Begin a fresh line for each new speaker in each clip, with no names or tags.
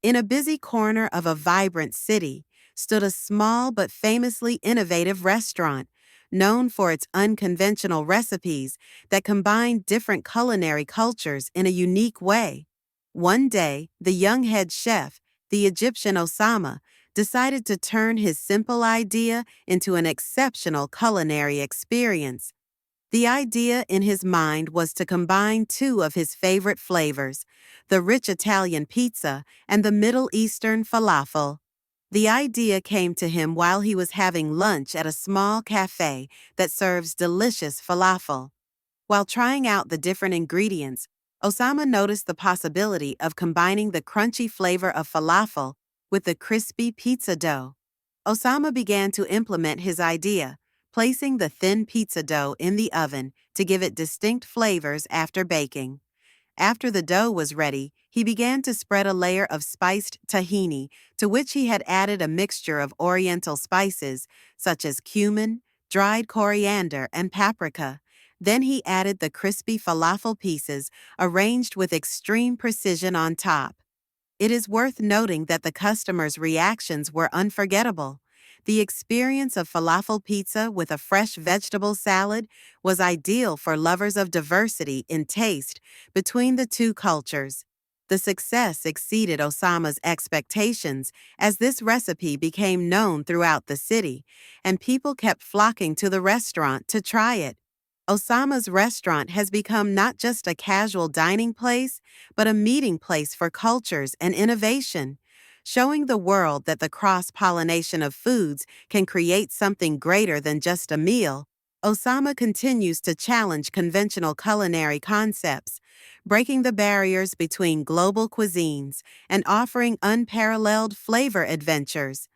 In a busy corner of a vibrant city stood a small but famously innovative restaurant, known for its unconventional recipes that combine different culinary cultures in a unique way. One day, the young head chef, the Egyptian Osama, decided to turn his simple idea into an exceptional culinary experience. The idea in his mind was to combine two of his favorite flavors, the rich Italian pizza and the Middle Eastern falafel. The idea came to him while he was having lunch at a small cafe that serves delicious falafel. While trying out the different ingredients, Osama noticed the possibility of combining the crunchy flavor of falafel with the crispy pizza dough. Osama began to implement his idea, placing the thin pizza dough in the oven to give it distinct flavors after baking. After the dough was ready, he began to spread a layer of spiced tahini, to which he had added a mixture of oriental spices such as cumin, dried coriander, and paprika. Then he added the crispy falafel pieces, arranged with extreme precision on top. It is worth noting that the customers' reactions were unforgettable. The experience of falafel pizza with a fresh vegetable salad was ideal for lovers of diversity in taste between the two cultures. The success exceeded Osama's expectations as this recipe became known throughout the city, and people kept flocking to the restaurant to try it. Osama's restaurant has become not just a casual dining place, but a meeting place for cultures and innovation, showing the world that the cross-pollination of foods can create something greater than just a meal. Osama continues to challenge conventional culinary concepts, breaking the barriers between global cuisines and offering unparalleled flavor adventures.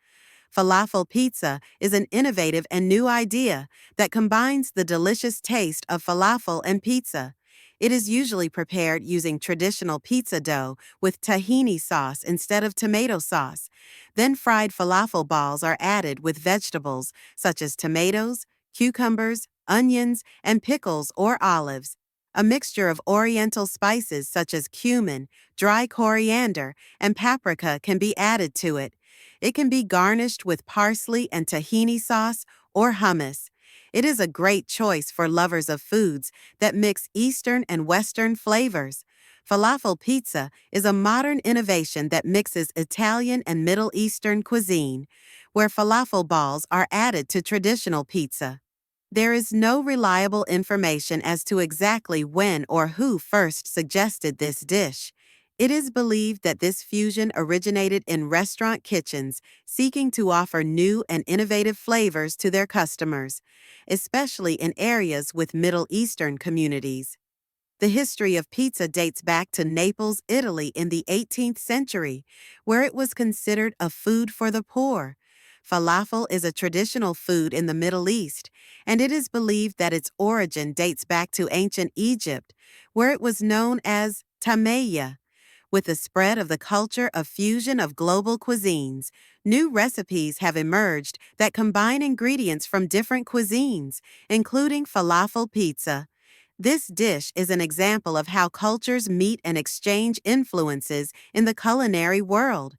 Falafel pizza is an innovative and new idea that combines the delicious taste of falafel and pizza. It is usually prepared using traditional pizza dough with tahini sauce instead of tomato sauce. Then fried falafel balls are added with vegetables such as tomatoes, cucumbers, onions, and pickles or olives. A mixture of oriental spices such as cumin, dry coriander, and paprika can be added to it. It can be garnished with parsley and tahini sauce or hummus. It is a great choice for lovers of foods that mix Eastern and Western flavors. Falafel pizza is a modern innovation that mixes Italian and Middle Eastern cuisine, where falafel balls are added to traditional pizza. There is no reliable information as to exactly when or who first suggested this dish. It is believed that this fusion originated in restaurant kitchens seeking to offer new and innovative flavors to their customers, especially in areas with Middle Eastern communities. The history of pizza dates back to Naples, Italy in the 18th century, where it was considered a food for the poor. Falafel is a traditional food in the Middle East, and it is believed that its origin dates back to ancient Egypt, where it was known as tameya. With the spread of the culture of fusion of global cuisines, new recipes have emerged that combine ingredients from different cuisines, including falafel pizza. This dish is an example of how cultures meet and exchange influences in the culinary world.